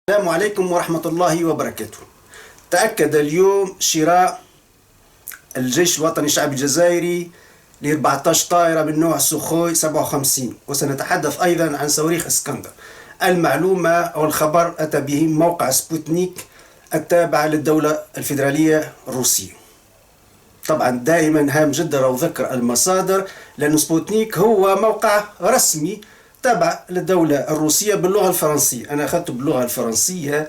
السلام عليكم ورحمة الله وبركاته. تأكد اليوم شراء الجيش الوطني الشعبي الجزائري ل 14 طائرة من نوع سوخوي 57، وسنتحدث أيضا عن صواريخ اسكندر. المعلومة أو الخبر أتى به موقع سبوتنيك التابع للدولة الفيدرالية الروسية. طبعا دائما هام جدا رو ذكر المصادر، لأن سبوتنيك هو موقع رسمي تابع للدولة الروسية باللغة الفرنسية. أنا أخذته باللغة الفرنسية،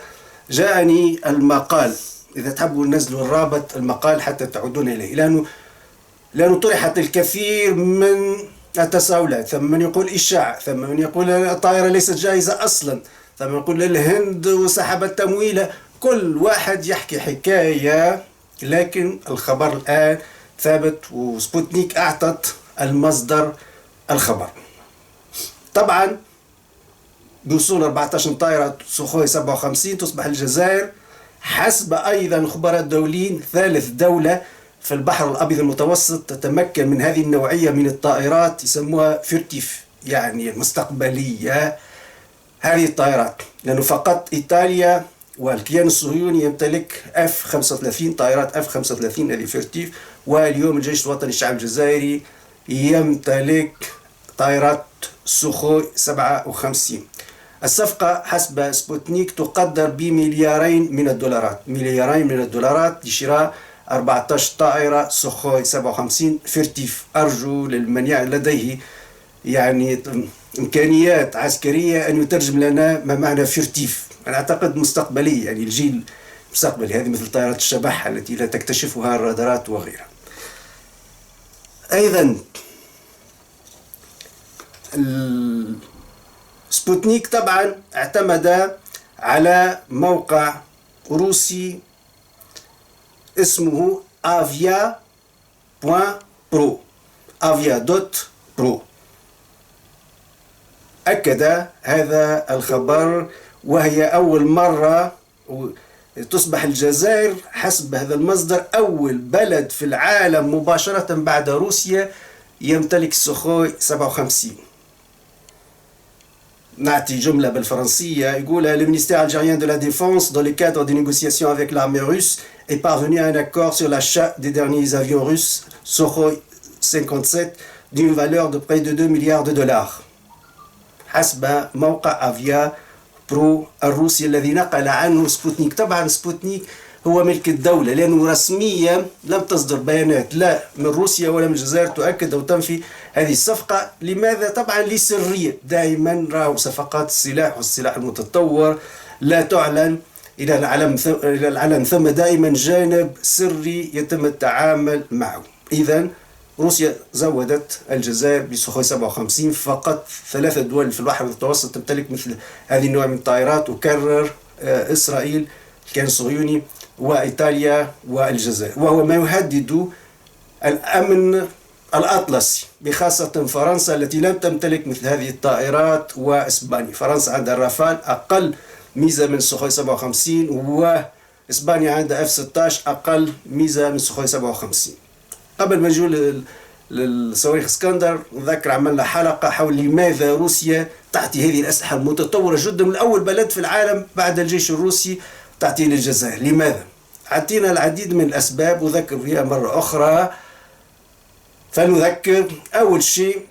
جاءني المقال، إذا تحبوا ننزلوا الرابط المقال حتى تعودون إليه، لأنه طرحت الكثير من التساؤلات. ثم من يقول إشاعة، ثم من يقول الطائرة ليست جاهزة أصلا، ثم يقول الهند وسحبت تمويله. كل واحد يحكي حكاية، لكن الخبر الآن ثابت وسبوتنيك أعطت المصدر الخبر. طبعا بوصول 14 طائرة سوخوي 57 تصبح الجزائر حسب أيضا خبراء دوليين ثالث دولة في البحر الأبيض المتوسط تتمكن من هذه النوعية من الطائرات، يسموها فيرتيف يعني المستقبلية. هذه الطائرات لأنه فقط إيطاليا والكيان الصهيوني يمتلك F-35 طائرات F-35 هذه فيرتيف، واليوم الجيش الوطني الشعبي الجزائري يمتلك طائرات سوخوي 57. الصفقة حسب سبوتنيك تقدر بمليارين من الدولارات، مليارين من الدولارات لشراء 14 طائرة سوخوي 57 فيرتيف. أرجو لمن لديه يعني إمكانيات عسكرية أن يترجم لنا ما معنى فيرتيف. أنا أعتقد مستقبلي، يعني الجيل المستقبلي، هذه مثل طائرات الشبح التي لا تكتشفها الرادارات وغيرها. أيضا سبوتنيك طبعا اعتمد على موقع روسي اسمه avia.pro avia.pro. أكد هذا الخبر، وهي أول مرة تصبح الجزائر حسب هذا المصدر أول بلد في العالم مباشرة بعد روسيا يمتلك سوخوي 57. نعطي جملة بالفرنسية يقول: Le ministère algérien de la Défense, dans le cadre des négociations avec l'armée russe, est parvenu à un accord sur l'achat des derniers avions russes Sukhoi 57 d'une valeur de près de 2 milliards de dollars. حسب موقع أفيا برو الروسي الذي نقل عنه سبوتنيك. طبعا سبوتنيك هو ملك الدولة، لأنه رسميا لم تصدر بيانات لا من روسيا ولا من الجزائر تؤكد أو تنفي هذه الصفقة. لماذا؟ طبعا لسرية. دائما راهو صفقات السلاح والسلاح المتطور لا تعلن إلى العلن، ثم دائما جانب سري يتم التعامل معه. إذا روسيا زودت الجزائر بسوخوي 57 فقط. 3 دول في البحر المتوسط تمتلك مثل هذه النوع من الطائرات، وكرر إسرائيل الكيان الصهيوني وإيطاليا والجزائر، وهو ما يهدد الأمن الأطلسي، بخاصة فرنسا التي لم تمتلك مثل هذه الطائرات، وإسبانيا. فرنسا عندها الرافال أقل ميزة من سوخوي 57، وإسبانيا عندها F-16 أقل ميزة من سوخوي 57. قبل ما نجول للصواريخ اسكندر نذكر عملنا حلقة حول لماذا روسيا تعطي هذه الأسلحة المتطورة جدا من أول بلد في العالم بعد الجيش الروسي تعطيه للجزائر. لماذا؟ عطينا العديد من الأسباب وذكر فيها مرة أخرى. فنذكر أول شيء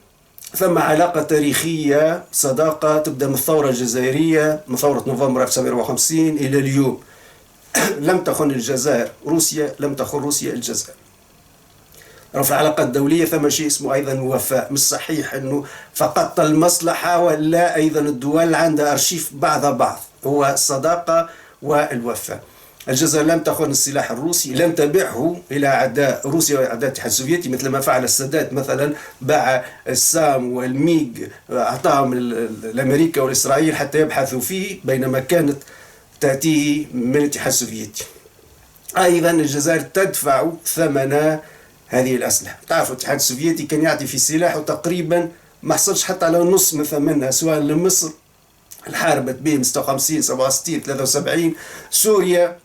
ثم علاقة تاريخية، صداقة تبدأ من الثورة الجزائرية، من ثورة نوفمبر 1954 إلى اليوم. لم تخن الجزائر روسيا، لم تخن روسيا الجزائر. رفع العلاقات الدولية ثم شيء اسمه أيضا وفاء. مش صحيح أنه فقط المصلحة، ولا أيضا الدول عندها أرشيف بعضها بعض، هو الصداقة والوفاء. الجزائر لم تخن السلاح الروسي، لم تبيعه إلى أعداء روسيا وأعداء الاتحاد السوفيتي مثل ما فعل السادات مثلا، باع السام والميغ أعطاهم الأمريكا والإسرائيل حتى يبحثوا فيه، بينما كانت تأتيه من الاتحاد السوفيتي. أيضا الجزائر تدفع ثمن هذه الأسلحة. تعرفوا الاتحاد السوفيتي كان يعطي في سلاح وتقريبا ما حصلش حتى على نص من ثمنها، سواء لمصر الحاربت به 56 67 73، سوريا،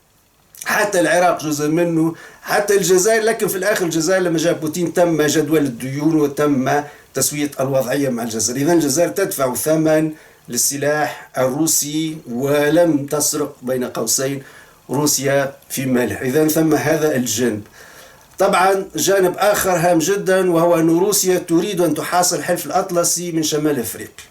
حتى العراق جزء منه، حتى الجزائر. لكن في الآخر الجزائر لما جاء بوتين تم جدول الديون وتم تسوية الوضعية مع الجزائر. إذن الجزائر تدفع ثمن للسلاح الروسي، ولم تسرق بين قوسين روسيا في مالها. إذن ثم هذا الجانب. طبعا جانب آخر هام جدا، وهو أن روسيا تريد أن تحاصر الحلف الأطلسي من شمال أفريقيا،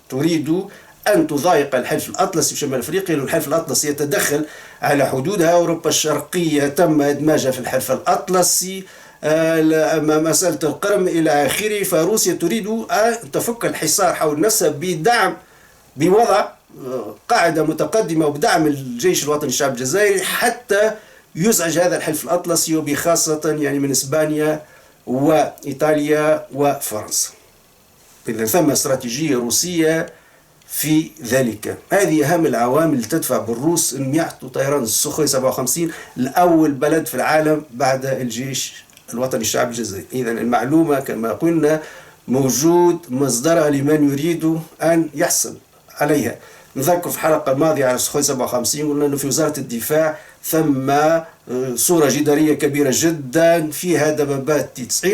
تريد أن تضايق الحلف الأطلسي في شمال أفريقيا، لأن الحلف الأطلسي يتدخل على حدودها. أوروبا الشرقية تم إدماجها في الحلف الأطلسي، مسألة القرم إلى آخره. فروسيا تريد أن تفك الحصار حول نفسها بوضع قاعدة متقدمة وبدعم الجيش الوطني الشعب الجزائري، حتى يزعج هذا الحلف الأطلسي، وبخاصة يعني من إسبانيا وإيطاليا وفرنسا. إذا ثم استراتيجية روسية في ذلك. هذه أهم العوامل اللي تدفع بالروس أن يعطوا طيران السخوي 57 لأول بلد في العالم بعد الجيش الوطني الشعب الجزائري. إذا المعلومة كما قلنا موجود مصدرها لمن يريد أن يحصل عليها. نذكر في الحلقة الماضية على السخوي 57 قلنا أنه في وزارة الدفاع ثم صورة جدارية كبيرة جدا فيها دبابات T-90،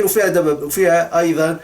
وفيها أيضا